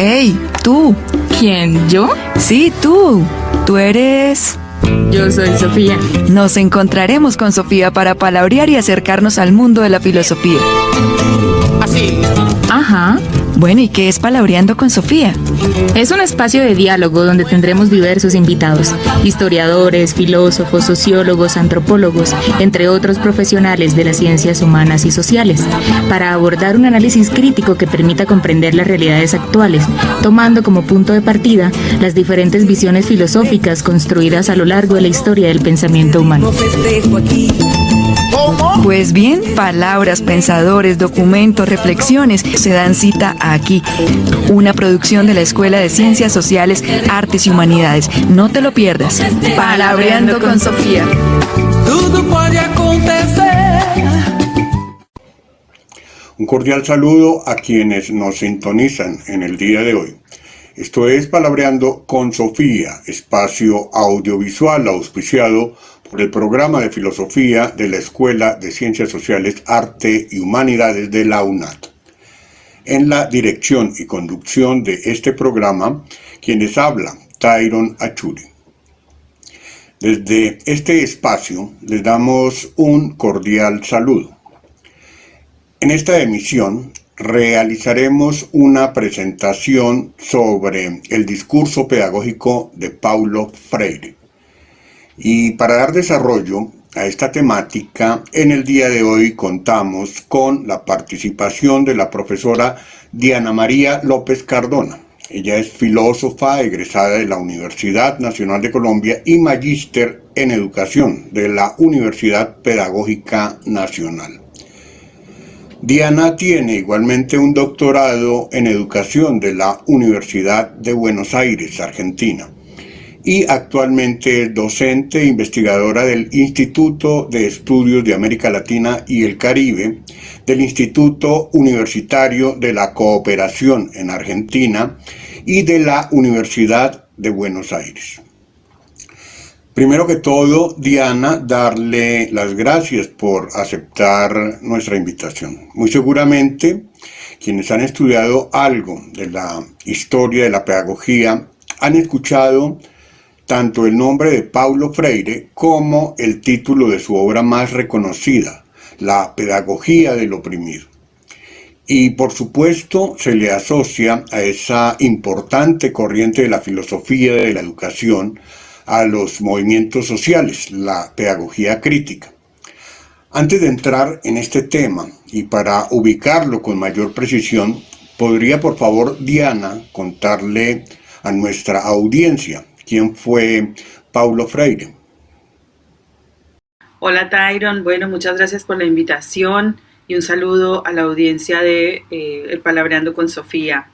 ¡Ey, tú! ¿Quién? ¿Yo? Sí, tú. Tú eres... Yo soy Sofía. Nos encontraremos con Sofía para palabrear y acercarnos al mundo de la filosofía. Así. Ajá. Bueno, ¿y qué es Palabreando con Sofía? Es un espacio de diálogo donde tendremos diversos invitados, historiadores, filósofos, sociólogos, antropólogos, entre otros profesionales de las ciencias humanas y sociales, para abordar un análisis crítico que permita comprender las realidades actuales, tomando como punto de partida las diferentes visiones filosóficas construidas a lo largo de la historia del pensamiento humano. Pues bien, palabras, pensadores, documentos, reflexiones se dan cita aquí. Una producción de la Escuela de Ciencias Sociales, Artes y Humanidades. No te lo pierdas. Palabreando con Sofía. Tudo pode acontecer. Un cordial saludo a quienes nos sintonizan en el día de hoy. Esto es Palabreando con Sofía, espacio audiovisual auspiciado por el programa de filosofía de la Escuela de Ciencias Sociales, Arte y Humanidades de la UNAT. En la dirección y conducción de este programa, quienes habla, Tyron Achuri. Desde este espacio les damos un cordial saludo. En esta emisión realizaremos una presentación sobre el discurso pedagógico de Paulo Freire. Y para dar desarrollo a esta temática, en el día de hoy contamos con la participación de la profesora Diana María López Cardona. Ella es filósofa egresada de la Universidad Nacional de Colombia y magíster en educación de la Universidad Pedagógica Nacional. Diana tiene igualmente un doctorado en educación de la Universidad de Buenos Aires, Argentina, y actualmente es docente e investigadora del Instituto de Estudios de América Latina y el Caribe, del Instituto Universitario de la Cooperación en Argentina y de la Universidad de Buenos Aires. Primero que todo, Diana, darle las gracias por aceptar nuestra invitación. Muy seguramente, quienes han estudiado algo de la historia de la pedagogía han escuchado tanto el nombre de Paulo Freire como el título de su obra más reconocida, La pedagogía del oprimido. Y por supuesto se le asocia a esa importante corriente de la filosofía de la educación a los movimientos sociales, la pedagogía crítica. Antes de entrar en este tema y para ubicarlo con mayor precisión, ¿podría por favor Diana contarle a nuestra audiencia quién fue Paulo Freire? Hola Tyron, bueno, muchas gracias por la invitación y un saludo a la audiencia de El Palabreando con Sofía.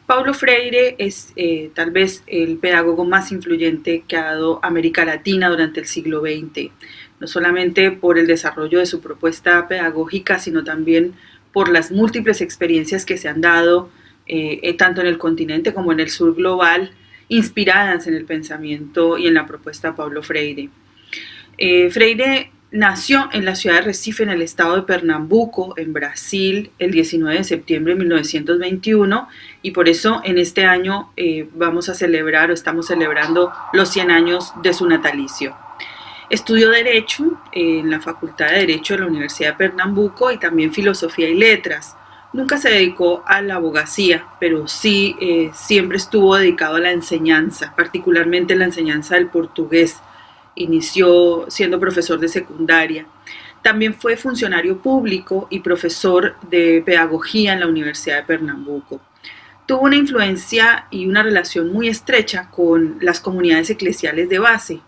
Paulo Freire es tal vez el pedagogo más influyente que ha dado América Latina durante el siglo XX, no solamente por el desarrollo de su propuesta pedagógica, sino también por las múltiples experiencias que se han dado tanto en el continente como en el sur global, inspiradas en el pensamiento y en la propuesta de Paulo Freire. Freire nació en la ciudad de Recife, en el estado de Pernambuco, en Brasil, el 19 de septiembre de 1921, y por eso en este año estamos celebrando los 100 años de su natalicio. Estudió Derecho en la Facultad de Derecho de la Universidad de Pernambuco y también Filosofía y Letras. Nunca se dedicó a la abogacía, pero sí siempre estuvo dedicado a la enseñanza, particularmente la enseñanza del portugués. Inició siendo profesor de secundaria. También fue funcionario público y profesor de pedagogía en la Universidad de Pernambuco. Tuvo una influencia y una relación muy estrecha con las comunidades eclesiales de base,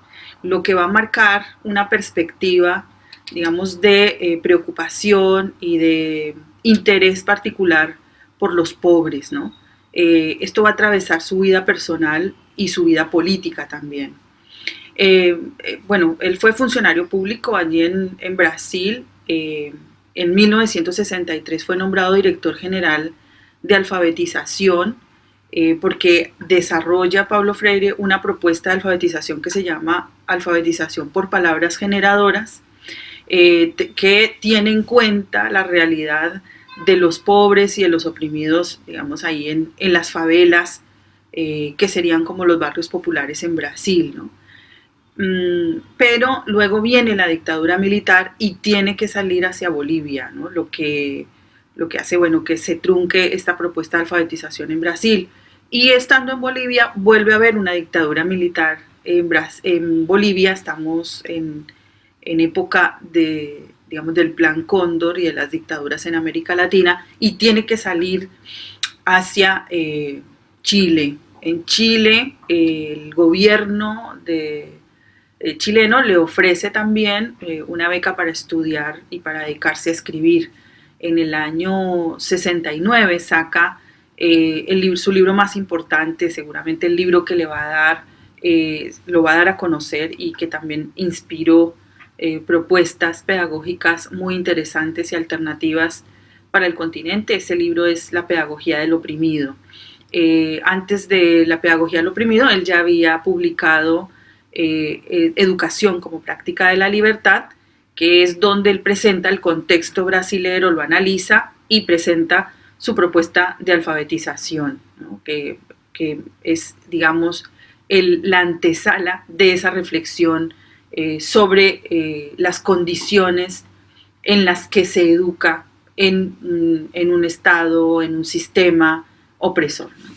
lo que va a marcar una perspectiva, digamos, de preocupación y de interés particular por los pobres, ¿no? Esto va a atravesar su vida personal y su vida política también. Él fue funcionario público allí en Brasil. En 1963 fue nombrado director general de alfabetización porque desarrolla Paulo Freire una propuesta de alfabetización que se llama alfabetización por palabras generadoras, que tiene en cuenta la realidad de los pobres y de los oprimidos, digamos, ahí en las favelas, que serían como los barrios populares en Brasil, ¿no? Pero luego viene la dictadura militar y tiene que salir hacia Bolivia, ¿no? Lo que hace, bueno, que se trunque esta propuesta de alfabetización en Brasil. Y estando en Bolivia, vuelve a haber una dictadura militar en Bolivia. Estamos en época digamos, del Plan Cóndor y de las dictaduras en América Latina, y tiene que salir hacia Chile. En Chile, el gobierno chileno le ofrece también una beca para estudiar y para dedicarse a escribir. En el año 69 saca su libro más importante, seguramente el libro que lo va a dar a conocer y que también inspiró propuestas pedagógicas muy interesantes y alternativas para el continente. Ese libro es La pedagogía del oprimido. Antes de La pedagogía del oprimido, él ya había publicado Educación como práctica de la libertad, que es donde él presenta el contexto brasilero, lo analiza y presenta su propuesta de alfabetización, ¿no? que es, digamos, la antesala de esa reflexión sobre las condiciones en las que se educa en un estado, en un sistema opresor, ¿no?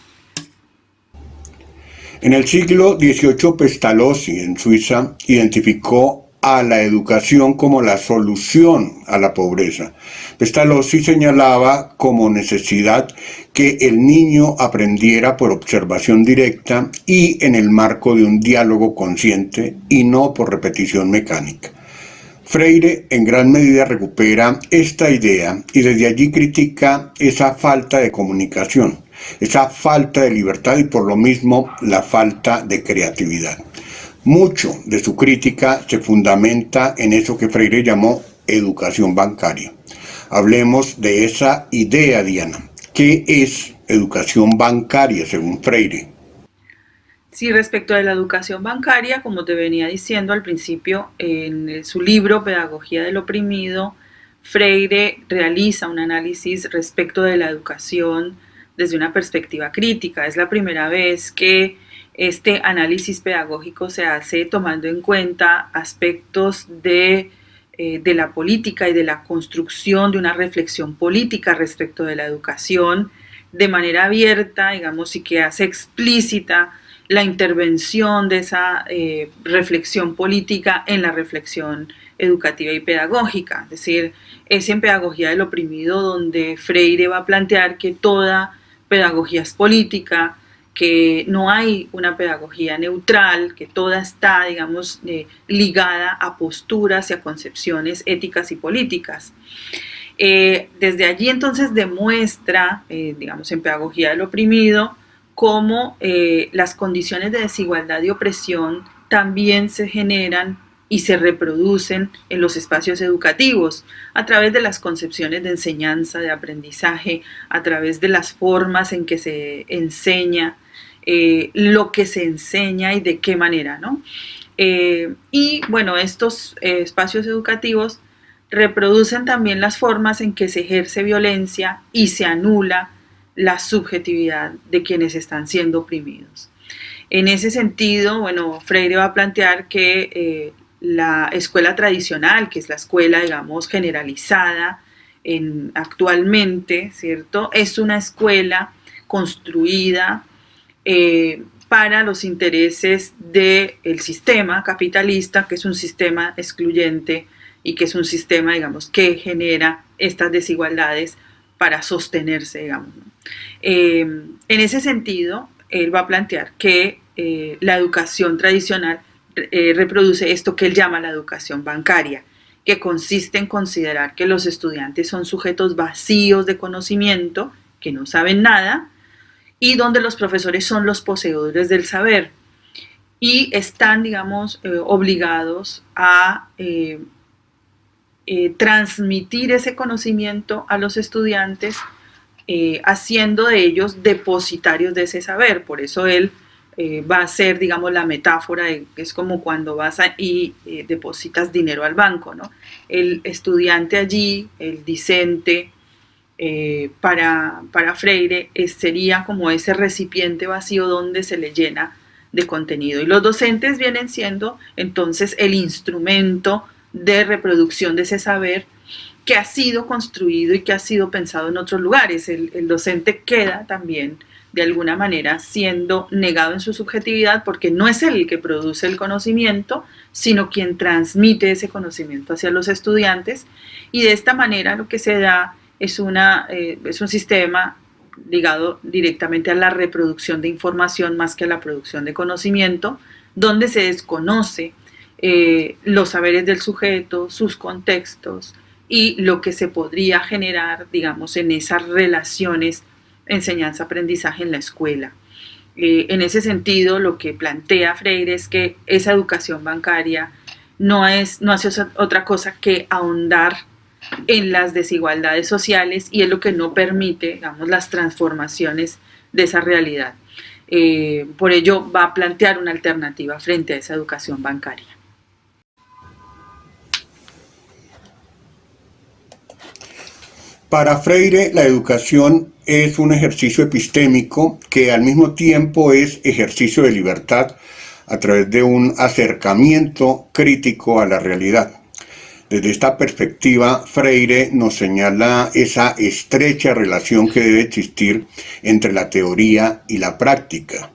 En el siglo XVIII, Pestalozzi, en Suiza, identificó a la educación como la solución a la pobreza. Pestalozzi señalaba como necesidad que el niño aprendiera por observación directa y en el marco de un diálogo consciente y no por repetición mecánica. Freire en gran medida recupera esta idea y desde allí critica esa falta de comunicación, esa falta de libertad y por lo mismo la falta de creatividad. Mucho de su crítica se fundamenta en eso que Freire llamó educación bancaria. Hablemos de esa idea, Diana. ¿Qué es educación bancaria según Freire? Sí, respecto a la educación bancaria, como te venía diciendo al principio, en su libro Pedagogía del oprimido, Freire realiza un análisis respecto de la educación desde una perspectiva crítica. Es la primera vez que este análisis pedagógico se hace tomando en cuenta aspectos de la política y de la construcción de una reflexión política respecto de la educación de manera abierta, digamos, y que hace explícita la intervención de esa reflexión política en la reflexión educativa y pedagógica. Es decir, es en Pedagogía del oprimido donde Freire va a plantear que toda pedagogía es política, que no hay una pedagogía neutral, que toda está, digamos, ligada a posturas y a concepciones éticas y políticas. Desde allí entonces demuestra, digamos, en Pedagogía del oprimido, cómo las condiciones de desigualdad y opresión también se generan y se reproducen en los espacios educativos a través de las concepciones de enseñanza, de aprendizaje, a través de las formas en que se enseña, lo que se enseña y de qué manera, ¿no? Y bueno, estos espacios educativos reproducen también las formas en que se ejerce violencia y se anula la subjetividad de quienes están siendo oprimidos. En ese sentido, bueno, Freire va a plantear que la escuela tradicional, que es la escuela, digamos, generalizada actualmente, ¿cierto?, es una escuela construida para los intereses del sistema capitalista, que es un sistema excluyente y que es un sistema, digamos, que genera estas desigualdades para sostenerse, digamos, ¿no? En ese sentido, él va a plantear que la educación tradicional reproduce esto que él llama la educación bancaria, que consiste en considerar que los estudiantes son sujetos vacíos de conocimiento, que no saben nada, y donde los profesores son los poseedores del saber y están, digamos, obligados a transmitir ese conocimiento a los estudiantes, haciendo de ellos depositarios de ese saber. Por eso él va a ser, digamos, la metáfora de que es como cuando vas y depositas dinero al banco, ¿no? El estudiante allí, el discente, para Freire sería como ese recipiente vacío donde se le llena de contenido. Y los docentes vienen siendo entonces el instrumento de reproducción de ese saber que ha sido construido y que ha sido pensado en otros lugares. El docente queda también de alguna manera siendo negado en su subjetividad porque no es él el que produce el conocimiento, sino quien transmite ese conocimiento hacia los estudiantes, y de esta manera lo que se da es un sistema ligado directamente a la reproducción de información más que a la producción de conocimiento, donde se desconoce los saberes del sujeto, sus contextos y lo que se podría generar, digamos, en esas relaciones enseñanza-aprendizaje en la escuela. En ese sentido, lo que plantea Freire es que esa educación bancaria no hace otra cosa que ahondar en las desigualdades sociales, y es lo que no permite, digamos, las transformaciones de esa realidad. Por ello, va a plantear una alternativa frente a esa educación bancaria. Para Freire, la educación es un ejercicio epistémico que al mismo tiempo es ejercicio de libertad a través de un acercamiento crítico a la realidad. Desde esta perspectiva, Freire nos señala esa estrecha relación que debe existir entre la teoría y la práctica.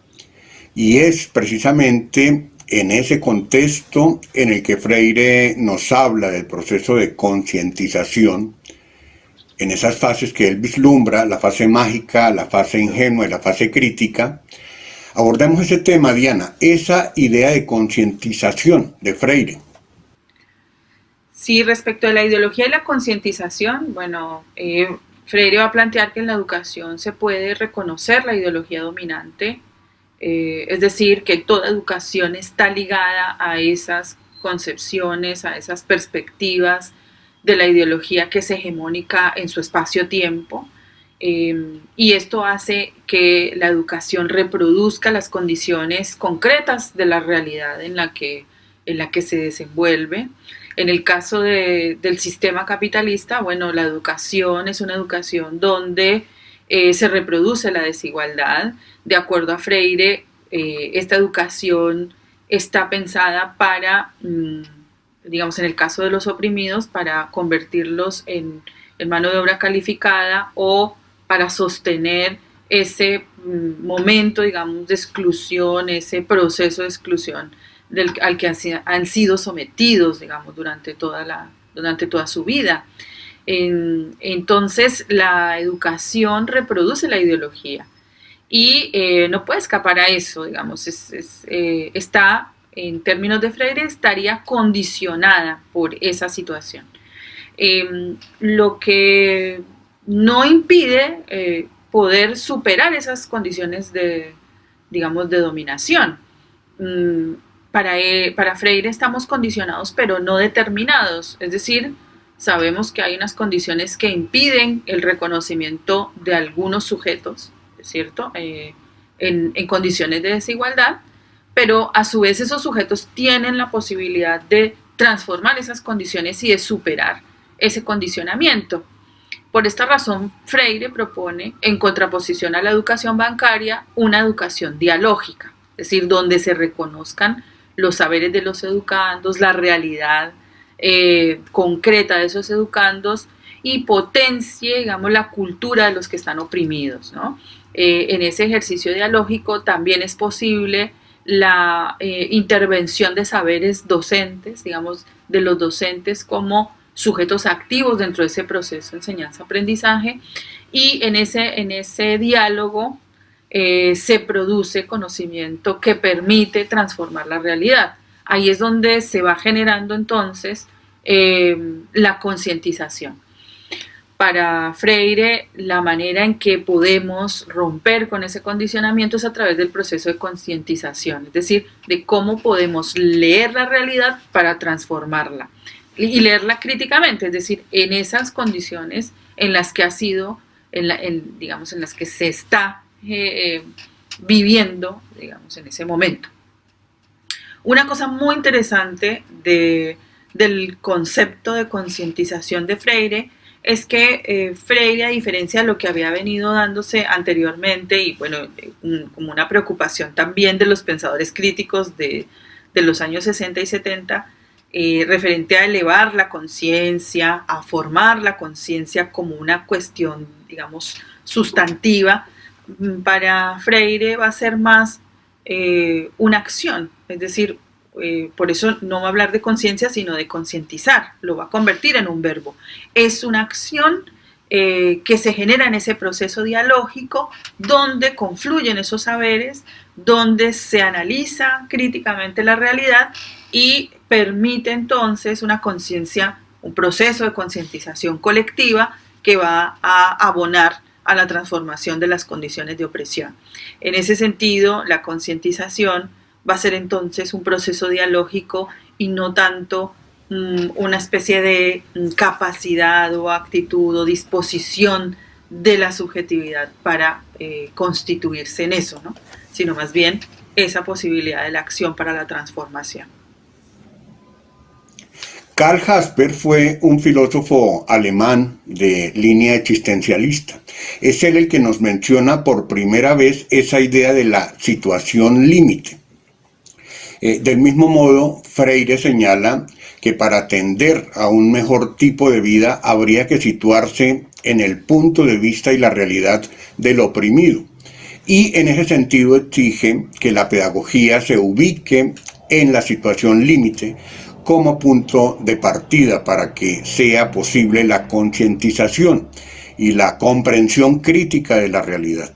Y es precisamente en ese contexto en el que Freire nos habla del proceso de concientización, en esas fases que él vislumbra, la fase mágica, la fase ingenua y la fase crítica. Abordemos ese tema, Diana, esa idea de concientización de Freire. Sí, respecto a la ideología y la concientización, bueno, Freire va a plantear que en la educación se puede reconocer la ideología dominante, es decir, que toda educación está ligada a esas concepciones, a esas perspectivas de la ideología que es hegemónica en su espacio-tiempo, y esto hace que la educación reproduzca las condiciones concretas de la realidad en la que se desenvuelve. En el caso del sistema capitalista, bueno, la educación es una educación donde se reproduce la desigualdad. De acuerdo a Freire, esta educación está pensada para, digamos, en el caso de los oprimidos, para convertirlos en mano de obra calificada o para sostener ese momento, digamos, de exclusión, ese proceso de exclusión al que han sido sometidos, digamos, durante toda su vida. Entonces, la educación reproduce la ideología y no puede escapar a eso, digamos, está, en términos de Freire, estaría condicionada por esa situación. Lo que no impide poder superar esas condiciones de dominación. Para Freire estamos condicionados pero no determinados, es decir, sabemos que hay unas condiciones que impiden el reconocimiento de algunos sujetos, ¿cierto? En condiciones de desigualdad, pero a su vez esos sujetos tienen la posibilidad de transformar esas condiciones y de superar ese condicionamiento. Por esta razón, Freire propone, en contraposición a la educación bancaria, una educación dialógica, es decir, donde se reconozcan los saberes de los educandos, la realidad concreta de esos educandos y potencie, digamos, la cultura de los que están oprimidos, ¿no? En ese ejercicio dialógico también es posible la intervención de saberes docentes, digamos, de los docentes como sujetos activos dentro de ese proceso de enseñanza-aprendizaje, y en ese diálogo se produce conocimiento que permite transformar la realidad. Ahí es donde se va generando entonces la concientización. Para Freire, la manera en que podemos romper con ese condicionamiento es a través del proceso de concientización, es decir, de cómo podemos leer la realidad para transformarla y leerla críticamente, es decir, en esas condiciones en las que ha sido, digamos, en las que se está viviendo, digamos, en ese momento. Una cosa muy interesante del concepto de concientización de Freire es que Freire, a diferencia de lo que había venido dándose anteriormente, y bueno, como una preocupación también de los pensadores críticos de los años 60 y 70, referente a elevar la conciencia, a formar la conciencia como una cuestión, digamos, sustantiva, para Freire va a ser más una acción, es decir, por eso no va a hablar de conciencia, sino de concientizar, lo va a convertir en un verbo. Es una acción que se genera en ese proceso dialógico donde confluyen esos saberes, donde se analiza críticamente la realidad y permite entonces una conciencia, un proceso de concientización colectiva que va a abonar a la transformación de las condiciones de opresión. En ese sentido, la concientización va a ser entonces un proceso dialógico y no tanto una especie de capacidad o actitud o disposición de la subjetividad para constituirse en eso, ¿no? Sino más bien esa posibilidad de la acción para la transformación. Karl Jasper fue un filósofo alemán de línea existencialista. Es él el que nos menciona por primera vez esa idea de la situación límite. Del mismo modo, Freire señala que para atender a un mejor tipo de vida habría que situarse en el punto de vista y la realidad del oprimido. Y en ese sentido exige que la pedagogía se ubique en la situación límite como punto de partida para que sea posible la concientización y la comprensión crítica de la realidad.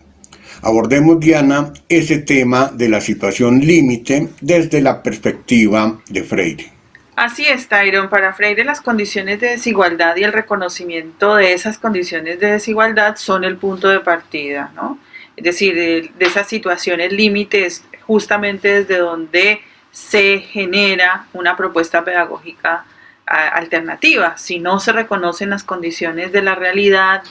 Abordemos, Diana, ese tema de la situación límite desde la perspectiva de Freire. Así es, Tyron. Para Freire, las condiciones de desigualdad y el reconocimiento de esas condiciones de desigualdad son el punto de partida, ¿no? Es decir, de esas situaciones límites, justamente desde donde se genera una propuesta pedagógica alternativa. Si no se reconocen las condiciones de la realidad,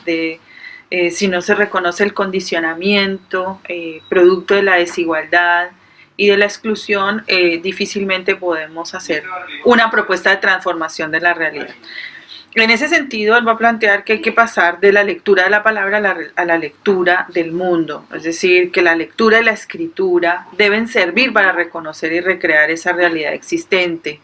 si no se reconoce el condicionamiento producto de la desigualdad y de la exclusión, difícilmente podemos hacer una propuesta de transformación de la realidad. En ese sentido, él va a plantear que hay que pasar de la lectura de la palabra a la lectura del mundo, es decir, que la lectura y la escritura deben servir para reconocer y recrear esa realidad existente.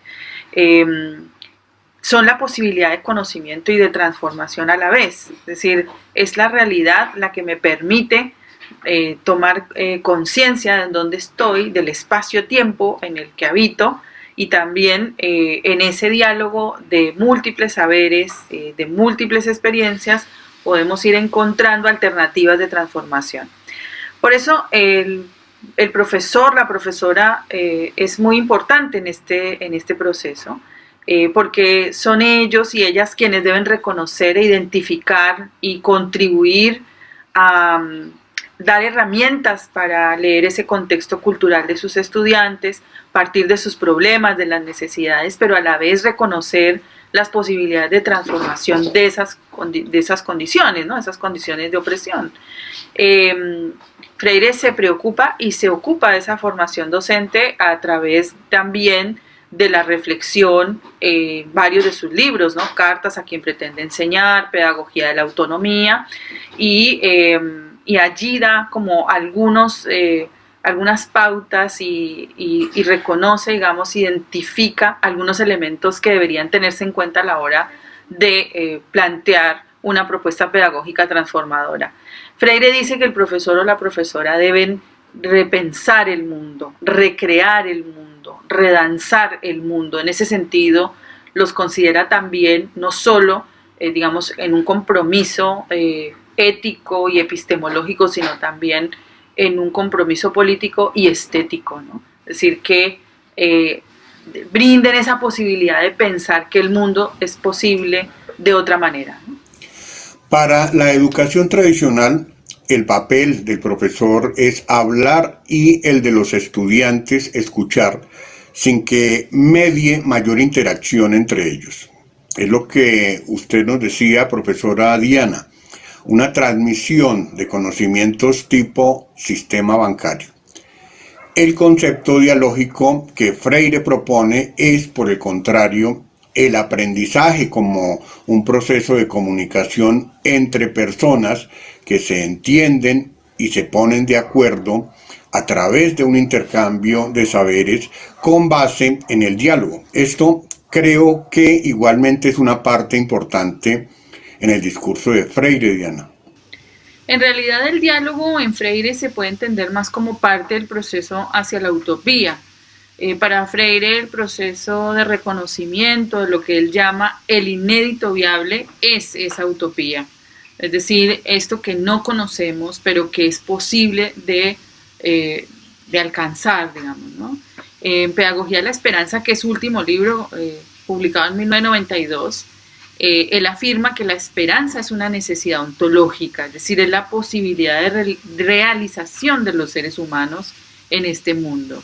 Son la posibilidad de conocimiento y de transformación a la vez, es decir, es la realidad la que me permite tomar conciencia de en dónde estoy, del espacio-tiempo en el que habito, y también en ese diálogo de múltiples saberes, de múltiples experiencias, podemos ir encontrando alternativas de transformación. Por eso el profesor, la profesora es muy importante en este proceso, porque son ellos y ellas quienes deben reconocer e identificar y contribuir a dar herramientas para leer ese contexto cultural de sus estudiantes, partir de sus problemas, de las necesidades, pero a la vez reconocer las posibilidades de transformación de esas condiciones, ¿no? Esas condiciones de opresión. Freire se preocupa y se ocupa de esa formación docente a través también de la reflexión, varios de sus libros, ¿no? Cartas a quien pretende enseñar, Pedagogía de la autonomía, y allí da como algunas pautas y reconoce, digamos, identifica algunos elementos que deberían tenerse en cuenta a la hora de plantear una propuesta pedagógica transformadora. Freire dice que el profesor o la profesora deben repensar el mundo, recrear el mundo, redanzar el mundo. En ese sentido, los considera también no solo, digamos, en un compromiso ético y epistemológico, sino también en un compromiso político y estético, ¿no? Es decir, que brinden esa posibilidad de pensar que el mundo es posible de otra manera, ¿no? Para la educación tradicional, el papel del profesor es hablar y el de los estudiantes escuchar, sin que medie mayor interacción entre ellos. Es lo que usted nos decía, profesora Diana, una transmisión de conocimientos tipo sistema bancario. El concepto dialógico que Freire propone es, por el contrario, el aprendizaje como un proceso de comunicación entre personas que se entienden y se ponen de acuerdo a través de un intercambio de saberes con base en el diálogo. Esto creo que igualmente es una parte importante en el discurso de Freire, Diana. En realidad el diálogo en Freire se puede entender más como parte del proceso hacia la utopía. Para Freire el proceso de reconocimiento de lo que él llama el inédito viable es esa utopía. Es decir, esto que no conocemos pero que es posible de alcanzar, digamos, ¿no? En Pedagogía de la Esperanza, que es su último libro, publicado en 1992, él afirma que la esperanza es una necesidad ontológica, es decir, es la posibilidad de realización de los seres humanos en este mundo.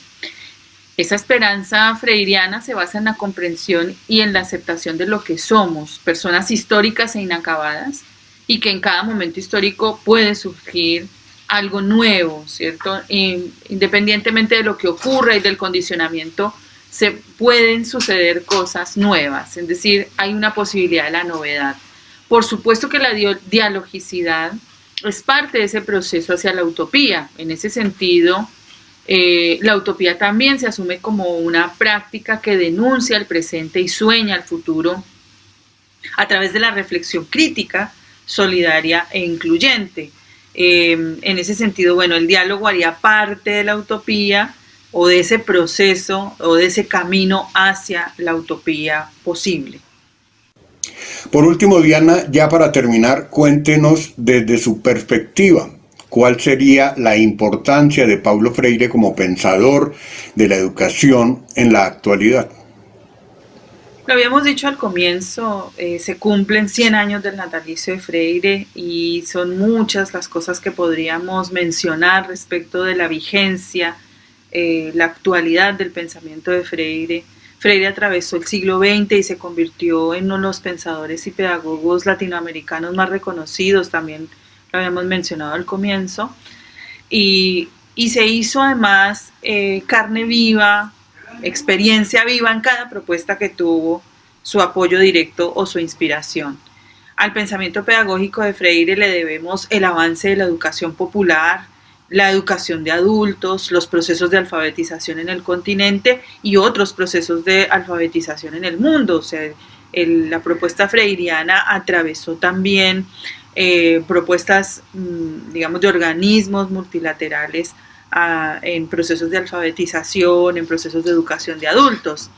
Esa esperanza freiriana se basa en la comprensión y en la aceptación de lo que somos, personas históricas e inacabadas, y que en cada momento histórico puede surgir algo nuevo, ¿cierto? Independientemente de lo que ocurra y del condicionamiento, se pueden suceder cosas nuevas, es decir, hay una posibilidad de la novedad. Por supuesto que la dialogicidad es parte de ese proceso hacia la utopía. En ese sentido, la utopía también se asume como una práctica que denuncia el presente y sueña el futuro a través de la reflexión crítica, solidaria e incluyente. En ese sentido, bueno, el diálogo haría parte de la utopía o de ese proceso o de ese camino hacia la utopía posible. Por último, Diana, ya para terminar, cuéntenos desde su perspectiva, ¿cuál sería la importancia de Paulo Freire como pensador de la educación en la actualidad? Lo habíamos dicho al comienzo, se cumplen 100 años del natalicio de Freire y son muchas las cosas que podríamos mencionar respecto de la vigencia, la actualidad del pensamiento de Freire. Freire atravesó el siglo XX y se convirtió en uno de los pensadores y pedagogos latinoamericanos más reconocidos, también lo habíamos mencionado al comienzo, y se hizo además carne viva, experiencia viva en cada propuesta que tuvo su apoyo directo o su inspiración. Al pensamiento pedagógico de Freire le debemos el avance de la educación popular, la educación de adultos, los procesos de alfabetización en el continente y otros procesos de alfabetización en el mundo. O sea, la propuesta freiriana atravesó también propuestas, digamos, de organismos multilaterales en procesos de alfabetización, en procesos de educación de adultos,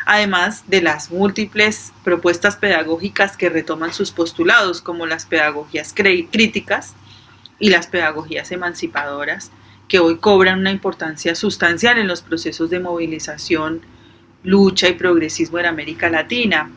además de las múltiples propuestas pedagógicas que retoman sus postulados, como las pedagogías críticas y las pedagogías emancipadoras, que hoy cobran una importancia sustancial en los procesos de movilización, lucha y progresismo en América Latina.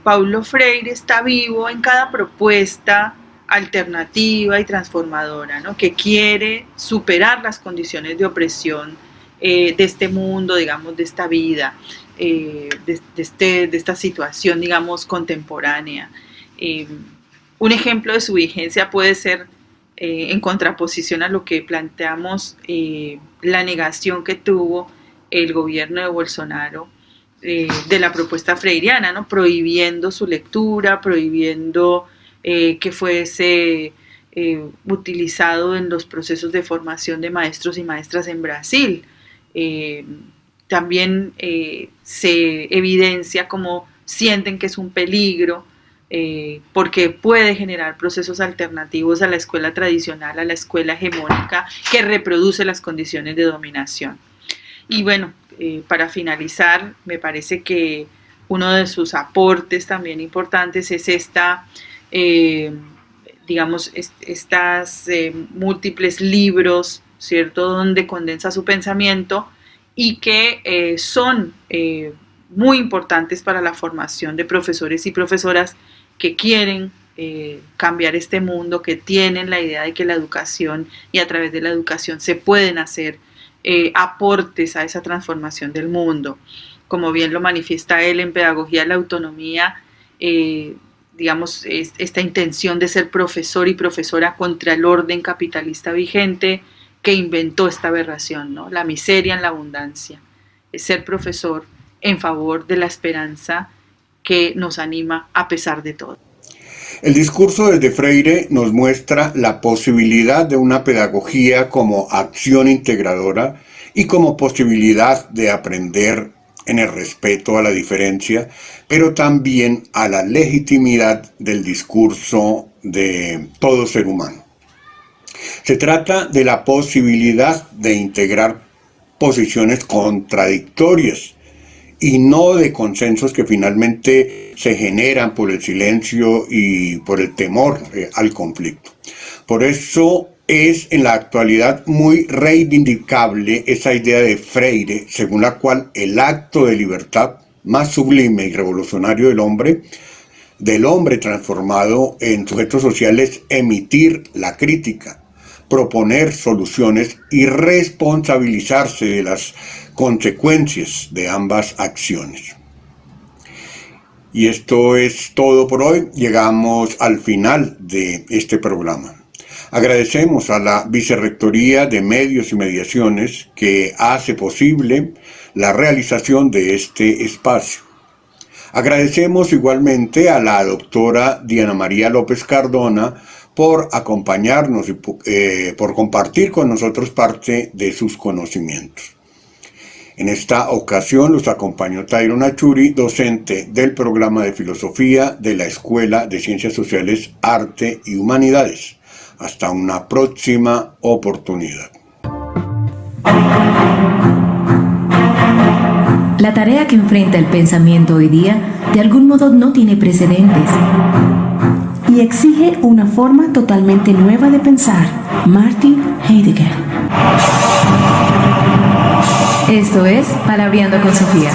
Paulo Freire está vivo en cada propuesta alternativa y transformadora, ¿no? Que quiere superar las condiciones de opresión de este mundo, digamos, de esta vida, de esta situación, digamos, contemporánea. Un ejemplo de su vigencia puede ser, en contraposición a lo que planteamos, la negación que tuvo el gobierno de Bolsonaro de la propuesta freiriana, ¿no? Prohibiendo su lectura, prohibiendo que fuese utilizado en los procesos de formación de maestros y maestras en Brasil. También se evidencia como sienten que es un peligro porque puede generar procesos alternativos a la escuela tradicional, a la escuela hegemónica que reproduce las condiciones de dominación. Y bueno, para finalizar, me parece que uno de sus aportes también importantes es estas múltiples libros, ¿cierto?, donde condensa su pensamiento y que son muy importantes para la formación de profesores y profesoras que quieren cambiar este mundo, que tienen la idea de que la educación y a través de la educación se pueden hacer aportes a esa transformación del mundo. Como bien lo manifiesta él en Pedagogía de la Autonomía, digamos, esta intención de ser profesor y profesora contra el orden capitalista vigente que inventó esta aberración, ¿no? La miseria en la abundancia. Ser profesor en favor de la esperanza que nos anima a pesar de todo. El discurso desde Freire nos muestra la posibilidad de una pedagogía como acción integradora y como posibilidad de aprender en el respeto a la diferencia, pero también a la legitimidad del discurso de todo ser humano. Se trata de la posibilidad de integrar posiciones contradictorias y no de consensos que finalmente se generan por el silencio y por el temor al conflicto. Por eso es en la actualidad muy reivindicable esa idea de Freire, según la cual el acto de libertad más sublime y revolucionario del hombre transformado en sujeto social, es emitir la crítica, proponer soluciones y responsabilizarse de las consecuencias de ambas acciones. Y esto es todo por hoy. Llegamos al final de este programa. Agradecemos a la Vicerrectoría de Medios y Mediaciones que hace posible la realización de este espacio. Agradecemos igualmente a la doctora Diana María López Cardona por acompañarnos y por compartir con nosotros parte de sus conocimientos. En esta ocasión los acompañó Tyron Achuri, docente del programa de Filosofía de la Escuela de Ciencias Sociales, Arte y Humanidades. Hasta una próxima oportunidad. La tarea que enfrenta el pensamiento hoy día de algún modo no tiene precedentes y exige una forma totalmente nueva de pensar. Martin Heidegger. Esto es Palabreando con Sofía.